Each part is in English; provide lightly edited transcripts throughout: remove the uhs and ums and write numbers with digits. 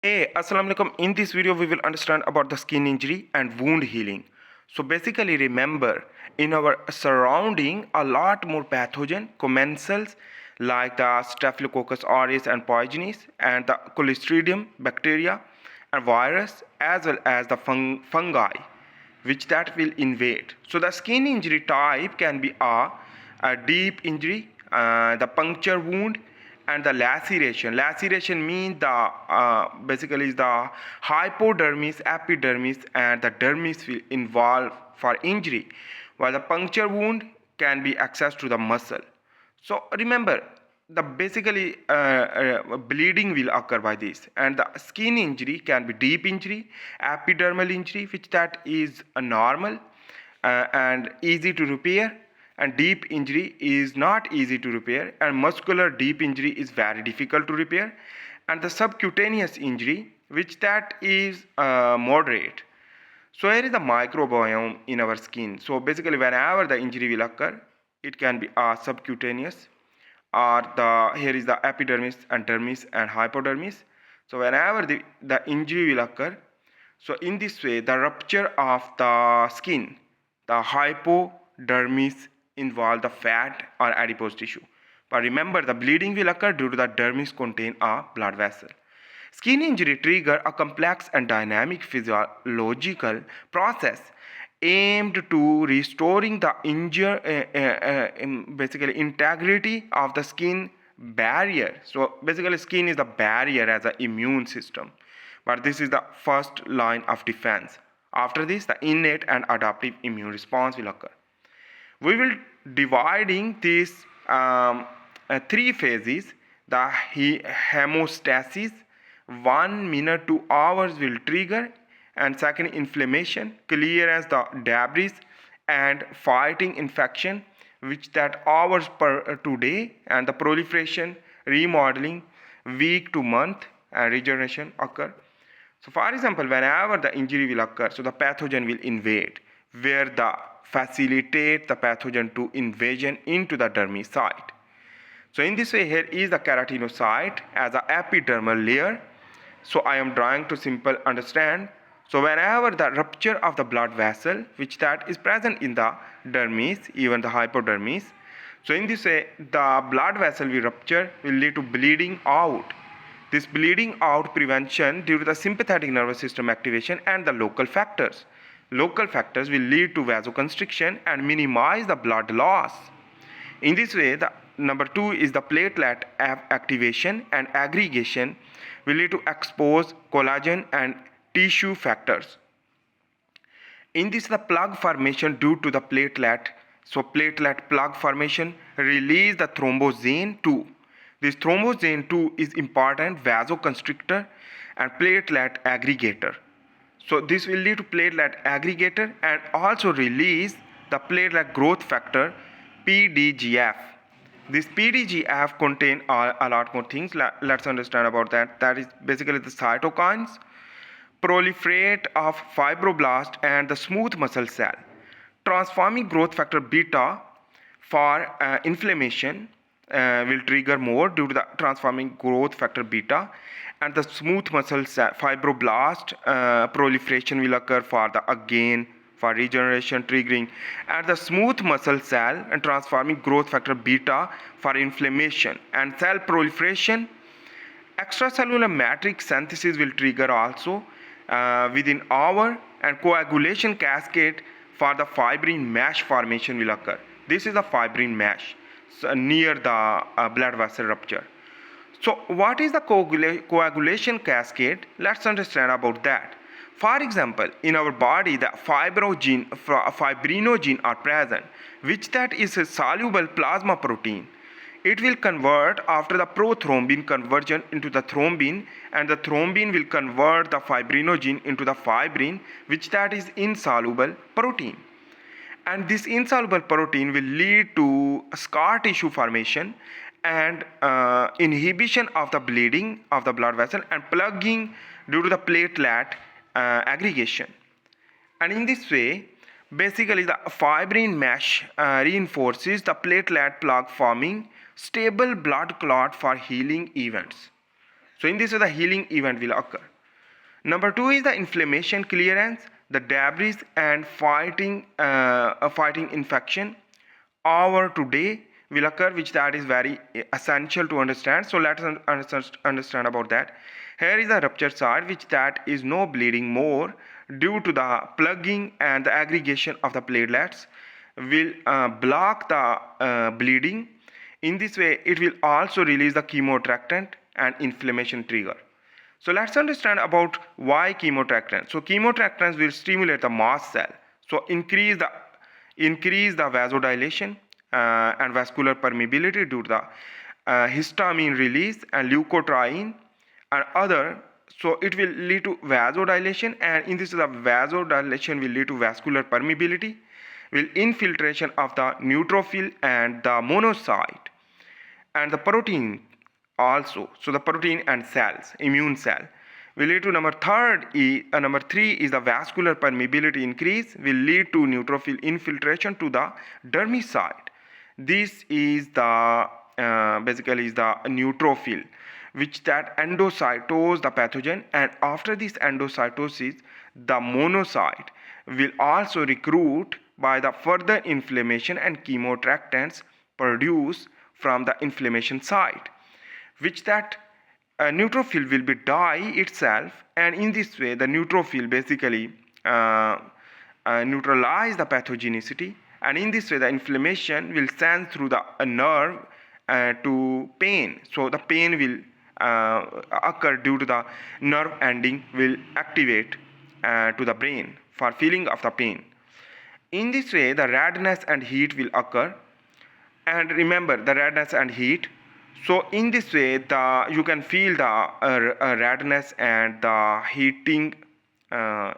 Hey, Assalamu alaikum. In this video, we will understand about the skin injury and wound healing. So basically, remember, in our surrounding, a lot more pathogen commensals like the Staphylococcus aureus and poisonis, and the Clostridium bacteria and virus, as well as the fungi, which that will invade. So the skin injury type can be a deep injury, the puncture wound, and the laceration. Laceration means the basically is the hypodermis, epidermis, and the dermis will involve for injury, while the puncture wound can be access to the muscle. So remember, the basically bleeding will occur by this, and the skin injury can be deep injury, epidermal injury, which that is a normal and easy to repair, and deep injury is not easy to repair, and muscular deep injury is very difficult to repair, and the subcutaneous injury, which that is moderate. So here is the microbiome in our skin. So basically, whenever the injury will occur, it can be subcutaneous, or here is the epidermis and dermis and hypodermis. So whenever the injury will occur, so in this way, the rupture of the skin, the hypodermis involve the fat or adipose tissue. But remember, the bleeding will occur due to the dermis contain a blood vessel. Skin injury trigger a complex and dynamic physiological process aimed to restoring the basically integrity of the skin barrier. So basically, skin is the barrier as an immune system, but this is the first line of defense. After this, the innate and adaptive immune response will occur. We will dividing these three phases. The hemostasis, 1 minute to hours will trigger, and second, inflammation, clear as the debris, and fighting infection, which that hours per today, and the proliferation, remodeling, week to month, and regeneration occur. So for example, whenever the injury will occur, so the pathogen will invade, where the facilitate the pathogen to invasion into the dermis site. So in this way, here is the keratinocyte as an epidermal layer. So I am trying to simple understand. So whenever the rupture of the blood vessel, which that is present in the dermis, even the hypodermis. So in this way, the blood vessel will rupture, will lead to bleeding out. This bleeding out prevention due to the sympathetic nervous system activation and the local factors. Local factors will lead to vasoconstriction and minimize the blood loss. In this way, the number 2 is the platelet activation and aggregation will lead to expose collagen and tissue factors. In this, the plug formation due to the platelet. So platelet plug formation release the thromboxane 2. This thromboxane 2 is important vasoconstrictor and platelet aggregator. So this will lead to platelet aggregator and also release the platelet growth factor PDGF. This PDGF contain a lot more things. Let's understand about that. That is basically the cytokines, proliferate of fibroblast and the smooth muscle cell, transforming growth factor beta for inflammation will trigger more due to the transforming growth factor beta, and the smooth muscle cell fibroblast proliferation will occur for the again for regeneration triggering, and the smooth muscle cell and transforming growth factor beta for inflammation and cell proliferation. Extracellular matrix synthesis will trigger also within hour, and coagulation cascade for the fibrin mesh formation will occur. This is the fibrin mesh near the blood vessel rupture. So what is the coagulation cascade? Let's understand about that. For example, in our body, the fibrinogen are present, which that is a soluble plasma protein. It will convert after the prothrombin conversion into the thrombin, and the thrombin will convert the fibrinogen into the fibrin, which that is insoluble protein. And this insoluble protein will lead to scar tissue formation and inhibition of the bleeding of the blood vessel and plugging due to the platelet aggregation. And in this way, basically the fibrin mesh reinforces the platelet plug, forming stable blood clot for healing events. So in this way, the healing event will occur. Number 2 is the inflammation clearance, the debris and fighting infection. Our today will occur, which that is very essential to understand. So let's understand about that. Here is the ruptured site, which that is no bleeding more due to the plugging and the aggregation of the platelets will block the bleeding. In this way, it will also release the chemotractant and inflammation trigger. So let's understand about why chemotractants. So chemotractants will stimulate the mast cell. So increase the vasodilation and vascular permeability due to the histamine release and leukotriene and other. So it will lead to vasodilation, and in this the vasodilation will lead to vascular permeability, will infiltration of the neutrophil and the monocyte and the protein also. So the protein and cells, immune cell, will lead to number 3 is the vascular permeability increase will lead to neutrophil infiltration to the dermis side. This is the basically is the neutrophil, which that endocytose the pathogen, and after this endocytosis the monocyte will also recruit by the further inflammation and chemotractants produced from the inflammation site, which that neutrophil will be die itself, and in this way the neutrophil basically neutralize the pathogenicity, and in this way the inflammation will send through the nerve to pain. So the pain will occur due to the nerve ending will activate to the brain for feeling of the pain. In this way the redness and heat will occur, and remember the redness and heat. So in this way you can feel the redness and the heating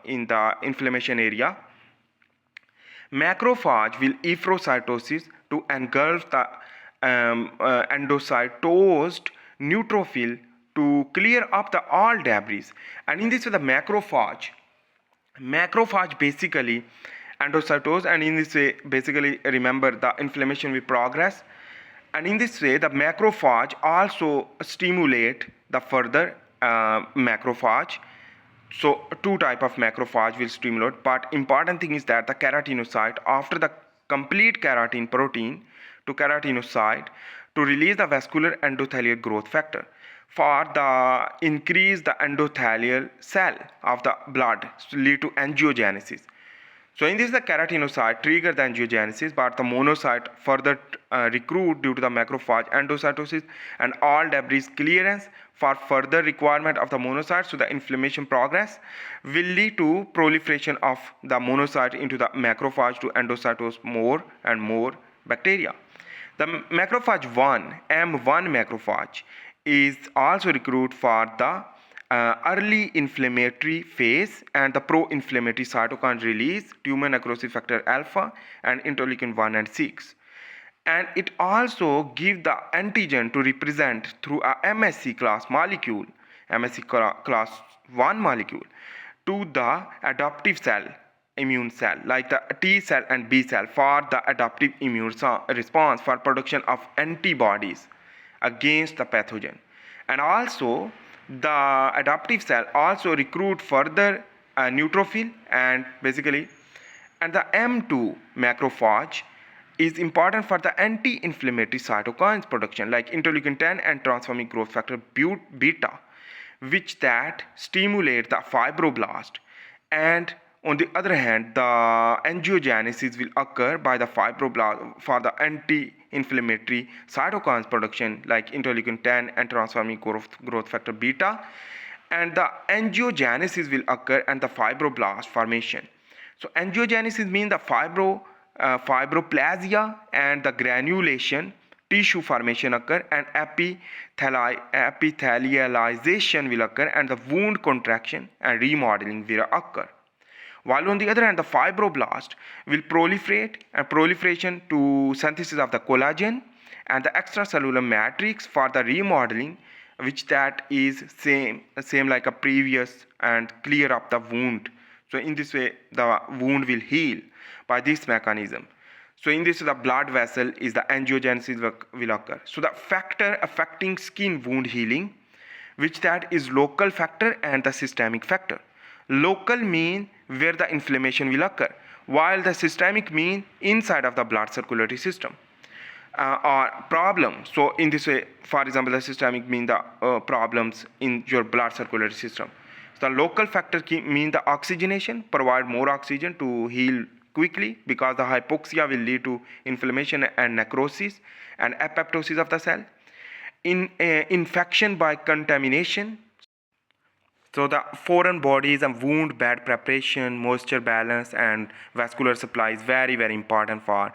in the inflammation area. Macrophage will erythrocytosis to engulf the endocytosed neutrophil to clear up the all debris, and in this way the macrophage basically endocytose, and in this way basically remember the inflammation will progress, and in this way the macrophage also stimulate the further macrophage. So two type of macrophage will stimulate, but important thing is that the keratinocyte, after the complete keratin protein to keratinocyte to release the vascular endothelial growth factor for the increase the endothelial cell of the blood to lead to angiogenesis. So in this the keratinocyte trigger the angiogenesis, but the monocyte further recruit due to the macrophage endocytosis and all debris clearance for further requirement of the monocyte. So the inflammation progress will lead to proliferation of the monocyte into the macrophage to endocytose more and more bacteria. The macrophage 1, M1 macrophage, is also recruit for the early inflammatory phase and the pro-inflammatory cytokine release, tumor necrosis factor alpha and interleukin 1 and 6. And it also gives the antigen to represent through a MSC class molecule, MSC class 1 molecule, to the adaptive cell, immune cell, like the T cell and B cell for the adaptive immune response for production of antibodies against the pathogen. And also the adaptive cell also recruit further neutrophil and basically, and the M2 macrophage is important for the anti-inflammatory cytokines production like interleukin 10 and transforming growth factor beta, which that stimulate the fibroblast. And on the other hand, the angiogenesis will occur by the fibroblast for the anti-inflammatory cytokines production like interleukin 10 and transforming growth factor beta, and the angiogenesis will occur and the fibroblast formation. So angiogenesis means the fibroplasia and the granulation tissue formation occur, and epithelialization will occur, and the wound contraction and remodeling will occur. While on the other hand, the fibroblast will proliferate, and proliferation to synthesis of the collagen and the extracellular matrix for the remodeling, which that is same like a previous, and clear up the wound. So in this way the wound will heal by this mechanism. So in this the blood vessel is the angiogenesis will occur. So the factor affecting skin wound healing which that is local factor and the systemic factor. Local mean where the inflammation will occur, while the systemic mean inside of the blood circulatory system. Or problem. So in this way, for example, the systemic mean the problems in your blood circulatory system. So the local factor mean the oxygenation, provide more oxygen to heal quickly, because the hypoxia will lead to inflammation and necrosis and apoptosis of the cell. In infection by contamination. So the foreign bodies and wound bed preparation, moisture balance, and vascular supply is very important for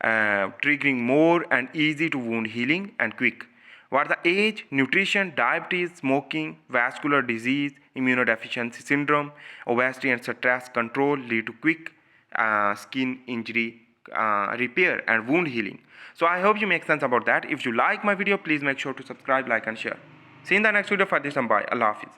triggering more and easy to wound healing and quick. What the age, nutrition, diabetes, smoking, vascular disease, immunodeficiency syndrome, obesity, and stress control lead to quick skin injury repair and wound healing. So I hope you make sense about that. If you like my video, please make sure to subscribe, like, and share. See you in the next video. For this, and bye. Allah Hafiz.